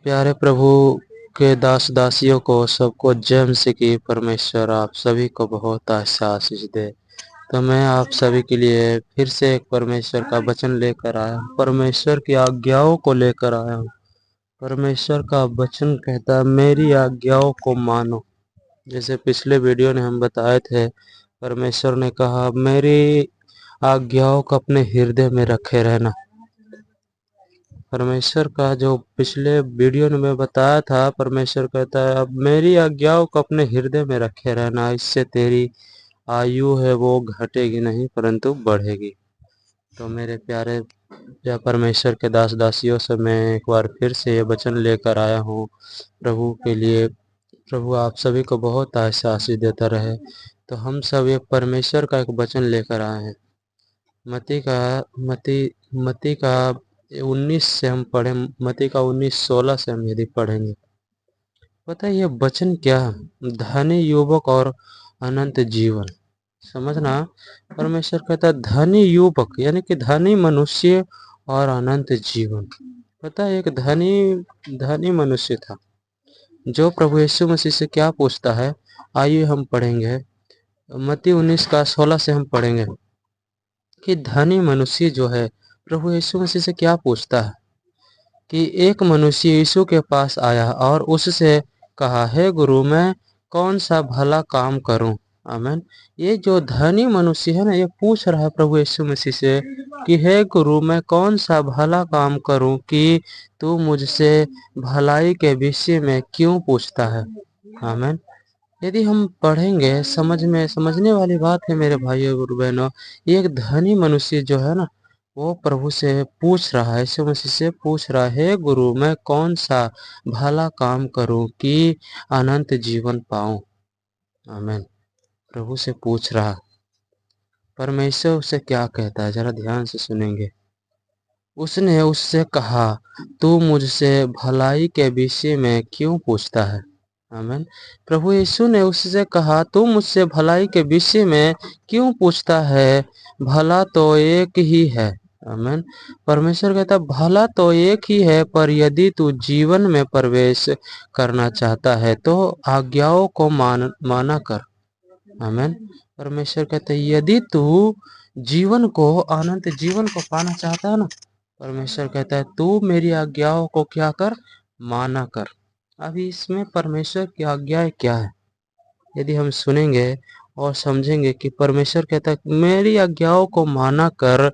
प्यारे प्रभु के दास दासियों को सबको जय मसीह की। परमेश्वर आप सभी को बहुत आशीष दे। तो मैं आप सभी के लिए फिर से एक परमेश्वर का वचन लेकर आया हूँ, परमेश्वर की आज्ञाओं को लेकर आया हूँ। परमेश्वर का वचन कहता है मेरी आज्ञाओं को मानो। जैसे पिछले वीडियो ने हम बताए थे, परमेश्वर ने कहा मेरी आज्ञाओं को अपने हृदय में रखे रहना। परमेश्वर का जो पिछले वीडियो में मैं बताया था, परमेश्वर कहता है अब मेरी आज्ञाओं को अपने हृदय में रखे रहना, इससे तेरी आयु है वो घटेगी नहीं परंतु बढ़ेगी। तो मेरे प्यारे या परमेश्वर के दास दासियों से मैं एक बार फिर से ये वचन लेकर आया हूँ प्रभु के लिए। प्रभु आप सभी को बहुत आशीष देता रहे। तो हम सब एक परमेश्वर का एक वचन लेकर आए हैं। मती का 19 से हम पढ़े, मती का 19:16 से हम यदि पढ़ेंगे। पता है ये वचन क्या है? धनी युवक और अनंत जीवन। समझना, परमेश्वर कहता है धनी युवक यानी कि धनी मनुष्य और अनंत जीवन। पता है एक धनी मनुष्य था जो प्रभु यीशु मसीह से क्या पूछता है। आइए हम पढ़ेंगे, मत्ती 19:16 से हम पढ़ेंगे कि धनी मनुष्य जो है प्रभु यीशु मसीह से क्या पूछता है कि एक मनुष्य यीशु के पास आया और उससे कहा, हे गुरु मैं कौन सा भला काम करूं। आमीन। ये जो धनी मनुष्य है ना, ये पूछ रहा है प्रभु यीशु मसीह से कि हे गुरु मैं कौन सा भला काम करूं कि तू मुझसे भलाई के विषय में क्यों पूछता है। आमीन। यदि हम पढ़ेंगे समझने वाली बात है मेरे भाइयों और बहनों। एक धनी मनुष्य जो है ना, वो प्रभु से पूछ रहा है, यीशु मसीह से पूछ रहा है, गुरु मैं कौन सा भला काम करूं कि अनंत जीवन पाऊं। आमीन। प्रभु से पूछ रहा। परमेश्वर उसे क्या कहता है जरा ध्यान से सुनेंगे। उसने उससे कहा, तू मुझसे भलाई के विषय में क्यों पूछता है। आमीन। प्रभु यीशु ने उससे कहा, तू मुझसे भलाई के विषय में क्यों पूछता है, भला तो एक ही है। आमीन। परमेश्वर कहता भला तो एक ही है, पर यदि तू जीवन में प्रवेश करना चाहता है तो आज्ञाओं को माना कर। आमीन। परमेश्वर कहते यदि तू जीवन को, अनंत जीवन को पाना चाहता है ना, परमेश्वर कहता है तू मेरी आज्ञाओं को क्या कर, माना कर। अभी इसमें परमेश्वर की आज्ञाएं क्या है यदि हम सुनेंगे और समझेंगे कि परमेश्वर कहता है मेरी आज्ञाओं को माना कर,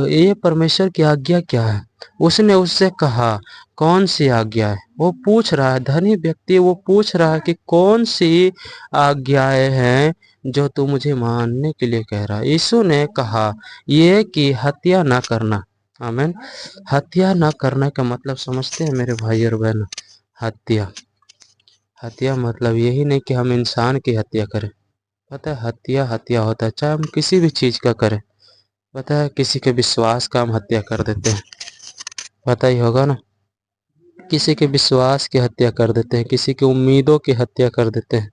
ये परमेश्वर की आज्ञा क्या है। उसने उससे कहा कौन सी आज्ञा है। वो पूछ रहा है, धनी व्यक्ति वो पूछ रहा है कि कौन सी आज्ञाएं हैं जो तू मुझे मानने के लिए कह रहा है। यीशु ने कहा ये कि हत्या ना करना। आमीन। हत्या ना करने का मतलब समझते हैं मेरे भाई और बहन। हत्या मतलब यही नहीं कि हम इंसान की हत्या करें। पता है हत्या हत्या होता है चाहे हम किसी भी चीज का करें। पता है किसी के विश्वास का हम हत्या कर देते हैं, पता ही होगा ना। किसी के विश्वास की हत्या कर देते हैं, किसी की उम्मीदों की हत्या कर देते हैं,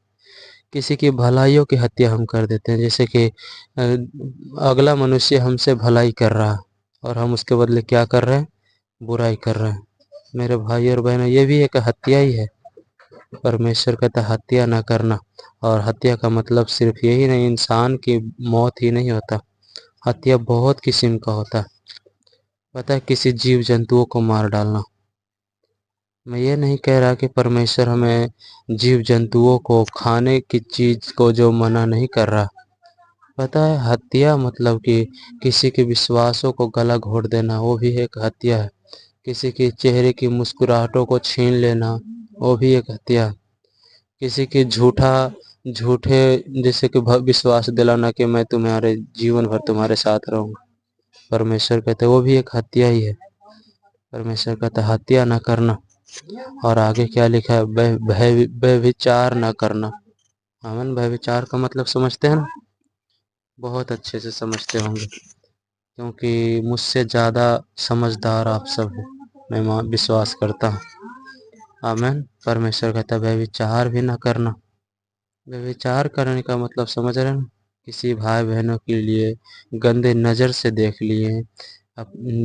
किसी की भलाइयों की हत्या हम कर देते हैं। जैसे कि अगला मनुष्य हमसे भलाई कर रहा है और हम उसके बदले क्या कर रहे हैं, बुराई कर रहे हैं। मेरे भाई और बहनों ये भी एक हत्या ही है। परमेश्वर कहता हत्या ना करना। और हत्या का मतलब सिर्फ यही नहीं, इंसान की मौत ही नहीं होता। हत्या बहुत किस्म का होता है। पता है किसी जीव जंतुओं को मार डालना। मैं ये नहीं कह रहा कि परमेश्वर हमें जीव जंतुओं को खाने की चीज को जो मना नहीं कर रहा। पता है हत्या मतलब कि किसी के विश्वासों को गला घोट देना, वो भी एक हत्या है। किसी के चेहरे की मुस्कुराहटों को छीन लेना, वो भी एक हत्या है। किसी की झूठे जैसे कि विश्वास दिलाना कि मैं तुम्हारे जीवन भर तुम्हारे साथ रहूंगा। परमेश्वर कहते वो भी एक हत्या ही है। परमेश्वर कहता हत्या ना करना। और आगे क्या लिखा है, व्यभिचार ना करना। आमीन। व्यभिचार का मतलब समझते हैं ना, बहुत अच्छे से समझते होंगे क्योंकि मुझसे ज़्यादा समझदार आप सब हैं, मैं विश्वास करता हूँ। आमीन। परमेश्वर कहता है व्यभिचार भी ना करना। व्यभिचार करने का मतलब समझ रहे हैं, किसी भाई बहनों के लिए गंदे नज़र से देख लिए,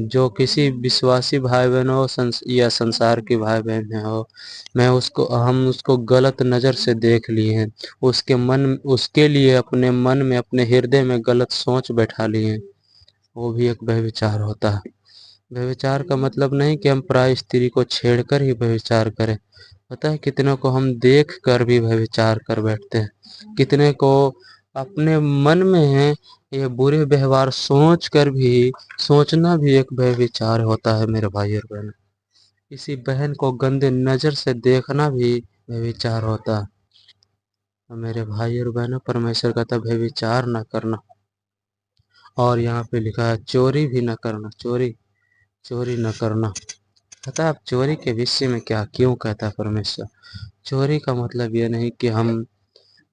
जो किसी विश्वासी भाई बहन हो या संसार के भाई बहन हो, हम उसको गलत नज़र से देख लिए हैं। उसके लिए अपने मन में, अपने हृदय में गलत सोच बैठा लिए हैं। वो भी एक व्यभिचार होता है। व्यभिचार का मतलब नहीं कि हम पराई स्त्री को छेड़कर ही व्यभिचार करें। पता है कितने को हम देख कर भी व्यभिचार कर बैठते हैं। कितने को अपने मन में है ये बुरे व्यवहार सोचना भी एक व्यभिचार होता है मेरे भाई और बहन। किसी बहन को गंदे नजर से देखना भी व्यभिचार होता है। तो मेरे भाई और बहनों, परमेश्वर कहता व्यभिचार न करना। और यहाँ पे लिखा है चोरी भी न करना। चोरी चोरी न करना। पता है आप चोरी के विषय में क्या क्यों कहता है परमेश्वर? चोरी का मतलब ये नहीं कि हम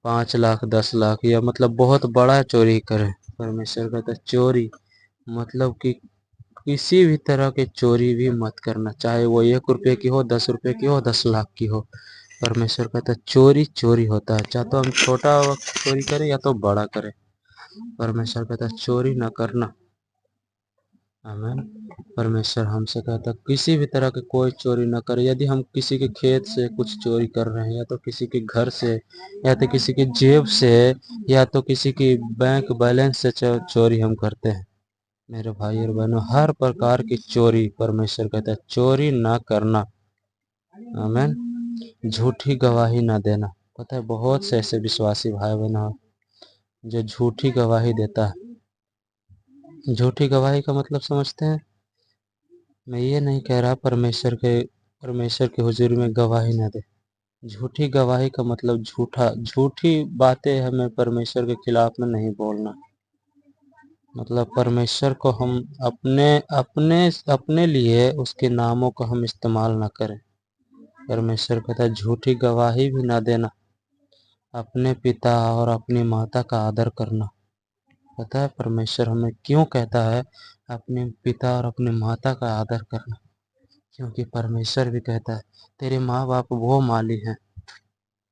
5 लाख 10 लाख या मतलब बहुत बड़ा चोरी करें। परमेश्वर कहता है चोरी मतलब कि किसी भी तरह की चोरी भी मत करना, चाहे वो 1 रुपए की हो, 10 रुपए की हो, 10 लाख की हो। परमेश्वर कहता है चोरी चोरी होता है, चाहे तो हम छोटा चोरी करें या तो बड़ा करें। परमेश्वर कहता है चोरी ना करना। आमीन। परमेश्वर हमसे कहता है किसी भी तरह की कोई चोरी ना करे। यदि हम किसी के खेत से कुछ चोरी कर रहे हैं, या तो किसी के घर से, या तो किसी की जेब से, या तो किसी की बैंक बैलेंस से चोरी हम करते हैं, मेरे भाई और बहनों, हर प्रकार की चोरी परमेश्वर कहता है चोरी ना करना। आमीन। झूठी गवाही ना देना। पता है बहुत से ऐसे विश्वासी भाई बहन हैं जो झूठी गवाही देता है। झूठी गवाही का मतलब समझते हैं? मैं ये नहीं कह रहा परमेश्वर के हुजूरी में गवाही ना दे। झूठी गवाही का मतलब झूठी बातें हमें परमेश्वर के खिलाफ में नहीं बोलना। मतलब परमेश्वर को हम अपने अपने अपने लिए उसके नामों को हम इस्तेमाल ना करें। परमेश्वर कहता है झूठी गवाही भी ना देना। अपने पिता और अपनी माता का आदर करना। पता है परमेश्वर हमें क्यों कहता है अपने पिता और अपनी माता का आदर करना? क्योंकि परमेश्वर भी कहता है तेरे माँ बाप वो माली हैं,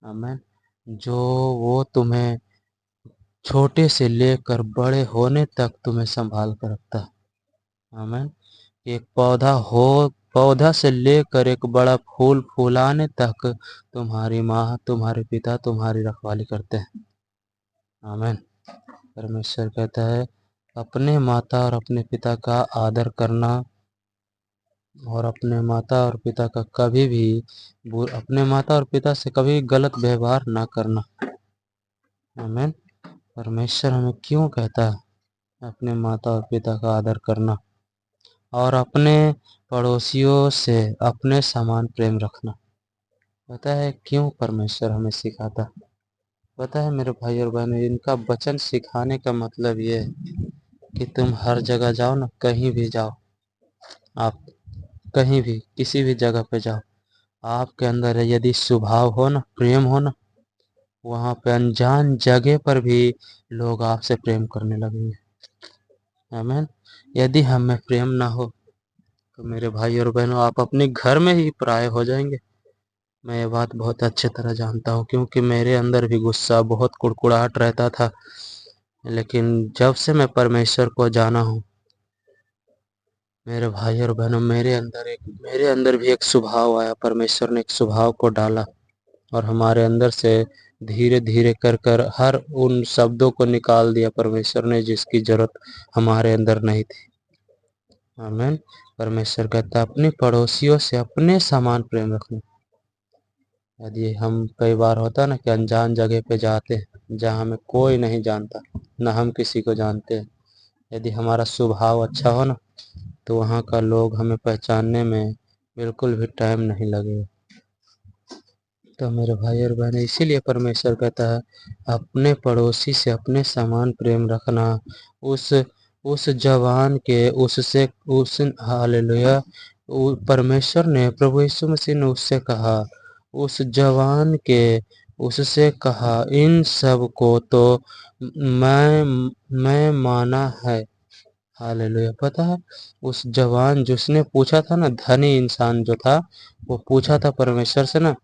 आमीन, जो वो तुम्हें छोटे से लेकर बड़े होने तक तुम्हें संभाल कर रखता है। आमीन। एक पौधा से लेकर एक बड़ा फूल फूलाने तक तुम्हारी माँ, तुम्हारे पिता तुम्हारी रखवाली करते हैं। आमीन। परमेश्वर कहता है अपने माता और अपने पिता का आदर करना, और अपने माता और पिता का कभी भी अपने माता और पिता से कभी गलत व्यवहार ना करना। आमीन। परमेश्वर हमें क्यों कहता है अपने माता और पिता का आदर करना, और अपने पड़ोसियों से अपने समान प्रेम रखना? पता है क्यों परमेश्वर हमें सिखाता? पता है मेरे भाई और बहनों, इनका वचन सिखाने का मतलब ये है कि तुम हर जगह जाओ ना, कहीं भी जाओ, आप कहीं भी किसी भी जगह पे जाओ, आपके अंदर यदि स्वभाव हो ना, प्रेम हो ना, वहाँ पे अनजान जगह पर भी लोग आपसे प्रेम करने लगेंगे। आमीन। यदि हम में प्रेम ना हो तो मेरे भाई और बहनों, आप अपने घर में ही पराये हो जाएंगे। मैं ये बात बहुत अच्छे तरह जानता हूँ, क्योंकि मेरे अंदर भी गुस्सा, बहुत कुड़कुड़ाहट रहता था। लेकिन जब से मैं परमेश्वर को जाना हूँ मेरे भाई और बहनों, मेरे अंदर भी एक स्वभाव आया। परमेश्वर ने एक स्वभाव को डाला, और हमारे अंदर से धीरे धीरे कर कर हर उन शब्दों को निकाल दिया परमेश्वर ने जिसकी जरूरत हमारे अंदर नहीं थी। आमीन। परमेश्वर कहता है अपने पड़ोसियों से अपने समान प्रेम रखना। यदि हम कई बार होता ना कि अनजान जगह पे जाते हैं जहाँ हमें कोई नहीं जानता, ना हम किसी को जानते हैं, यदि हमारा स्वभाव अच्छा हो ना, तो वहाँ का लोग हमें पहचानने में बिल्कुल भी टाइम नहीं लगेगा। तो मेरे भाई और बहन, इसीलिए परमेश्वर कहता है अपने पड़ोसी से अपने समान प्रेम रखना। उस उस जवान के उससे उस हालेलुया, परमेश्वर ने, प्रभु यीशु मसीह ने उससे कहा, उस जवान के उससे कहा इन सब को तो मैं माना है। हालेलुया। पता है उस जवान जिसने पूछा था ना, धनी इंसान जो था, वो पूछा था परमेश्वर से ना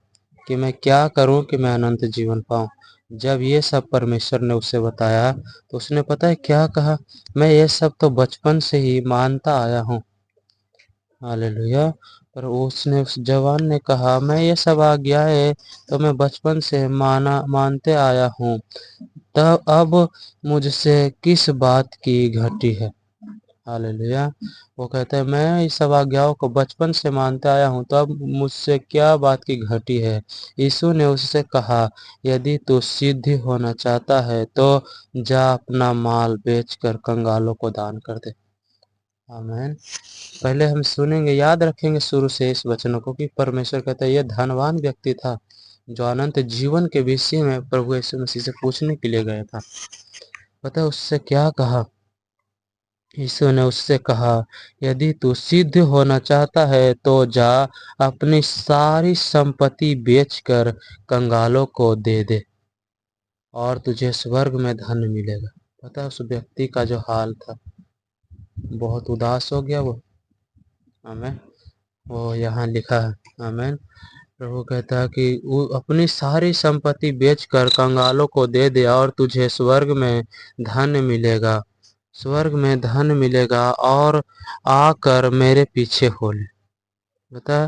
कि मैं क्या करूं कि मैं अनंत जीवन पाऊं। जब ये सब परमेश्वर ने उसे बताया तो उसने पता है क्या कहा, मैं ये सब तो बचपन से ही मानता आया हूँ। हालेलुया। पर उसने उस जवान ने कहा, मैं ये सब आज्ञाएं तो मैं बचपन से मानते आया हूँ, तब अब मुझसे किस बात की घटी है। हालेलुया। वो कहता है मैं इस सब आज्ञाओं को बचपन से मानता आया हूँ, तो अब मुझसे क्या बात की घटी है। यीशु ने उससे कहा, यदि तू सिद्ध होना चाहता है तो जा अपना माल बेचकर कंगालों को दान कर दे। आमीन। पहले हम सुनेंगे, याद रखेंगे शुरू से इस वचनों को कि परमेश्वर कहता है यह धनवान व्यक्ति था जो अनंत जीवन के विषय में प्रभु यीशु मसीह से पूछने के लिए गया था। पता है उससे क्या कहा? यीशु ने उससे कहा, यदि तू सिद्ध होना चाहता है तो जा अपनी सारी संपत्ति बेचकर कंगालों को दे दे और तुझे स्वर्ग में धन मिलेगा। पता है उस व्यक्ति का जो हाल था, बहुत उदास हो गया वो। आमीन। वो यहाँ लिखा है। आमीन। प्रभु कहता है कि वो अपनी सारी संपत्ति बेचकर कंगालों को दे दे और तुझे स्वर्ग में धन मिलेगा, स्वर्ग में धन मिलेगा और आकर मेरे पीछे हो ले। बता,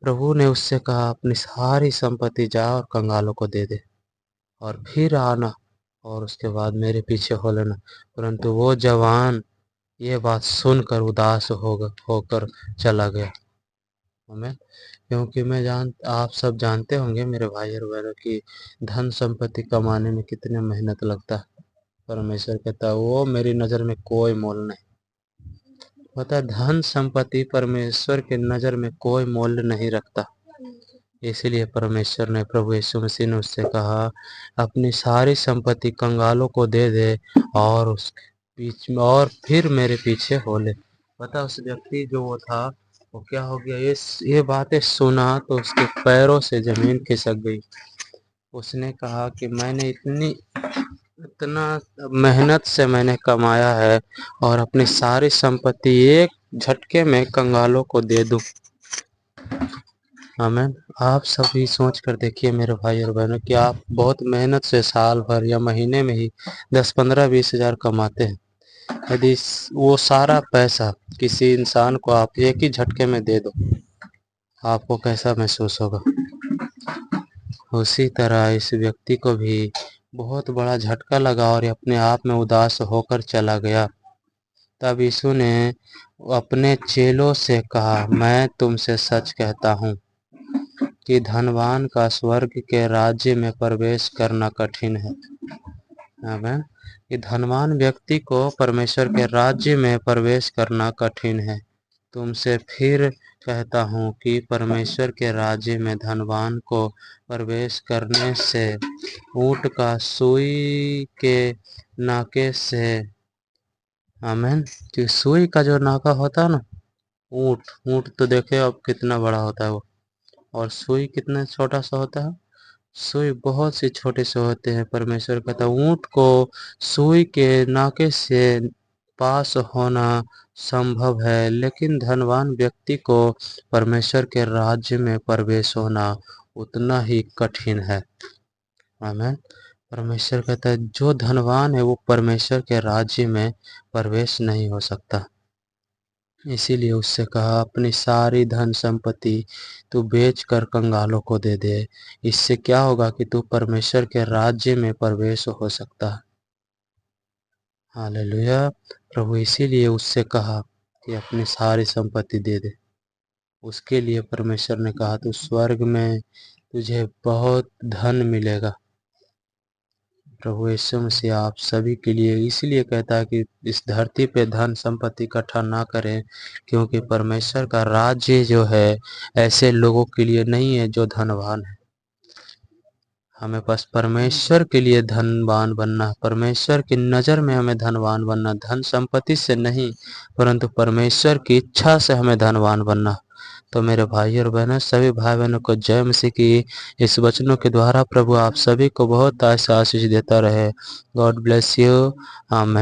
प्रभु ने उससे कहा अपनी सारी संपत्ति जा और कंगालों को दे दे और फिर आना और उसके बाद मेरे पीछे हो लेना। परंतु वो जवान ये बात सुनकर उदास होकर चला गया। हमें, क्योंकि आप सब जानते होंगे मेरे भाई और बहनों की धन संपत्ति कमाने में कितने मेहनत लगता है। परमेश्वर कहता है वो मेरी नज़र में कोई मोल नहीं। पता है धन संपत्ति परमेश्वर के नज़र में कोई मोल नहीं रखता। इसीलिए परमेश्वर ने, प्रभु यीशु मसीह ने उससे कहा अपनी सारी संपत्ति कंगालों को दे दे और उसके बीच में और फिर मेरे पीछे हो ले। पता उस व्यक्ति जो वो था वो क्या हो गया, ये बातें सुना तो उसके पैरों से जमीन खिसक गई। उसने कहा कि मैंने इतना मेहनत से मैंने कमाया है और अपनी सारी संपत्ति एक झटके में कंगालों को दे दूं। आमीन। आप सभी सोच कर देखिए मेरे भाई और बहनों कि आप बहुत मेहनत से साल भर या महीने में ही 10-15-20 हज़ार कमाते हैं। यदि वो सारा पैसा किसी इंसान को आप एक ही झटके में दे दो, आपको कैसा महसूस होगा? उसी तरह इस व्यक्ति को भी बहुत बड़ा झटका लगा और अपने आप में उदास होकर चला गया। तब यीशु ने अपने चेलों से कहा, मैं तुमसे सच कहता हूँ कि धनवान का स्वर्ग के राज्य में प्रवेश करना कठिन है। आमीन। कि धनवान व्यक्ति को परमेश्वर के राज्य में प्रवेश करना कठिन है। तुमसे फिर कहता हूँ कि परमेश्वर के राज्य में धनवान को प्रवेश करने से ऊँट का सुई के नाके से, आमीन, कि सुई का जो नाका होता है ना, ऊँट ऊँट तो देखे अब कितना बड़ा होता है वो, और सुई कितना छोटा सा होता है। सुई बहुत से छोटे से होते हैं। परमेश्वर कहता है ऊँट को सुई के नाके से पास होना संभव है, लेकिन धनवान व्यक्ति को परमेश्वर के राज्य में प्रवेश होना उतना ही कठिन है। आमीन। परमेश्वर कहता है जो धनवान है वो परमेश्वर के राज्य में प्रवेश नहीं हो सकता। इसीलिए उससे कहा अपनी सारी धन संपत्ति तू बेच कर कंगालों को दे दे। इससे क्या होगा कि तू परमेश्वर के राज्य में प्रवेश हो सकता है। हालेलुया। प्रभु इसीलिए उससे कहा कि अपनी सारी संपत्ति दे दे। उसके लिए परमेश्वर ने कहा तू स्वर्ग में तुझे बहुत धन मिलेगा। प्रभु यीशु मसीह आप सभी के लिए इसलिए कहता है कि इस धरती पे धन संपत्ति इकट्ठा ना करें, क्योंकि परमेश्वर का राज्य जो है ऐसे लोगों के लिए नहीं है जो धनवान है। हमें बस परमेश्वर के लिए धनवान बनना, परमेश्वर की नज़र में हमें धनवान बनना, धन संपत्ति से नहीं परंतु परमेश्वर की इच्छा से हमें धनवान बनना। तो मेरे भाई और बहनों, सभी भाई बहनों को जय मसीह की। इस वचनों के द्वारा प्रभु आप सभी को बहुत आशीष देता रहे। God bless you. आमीन।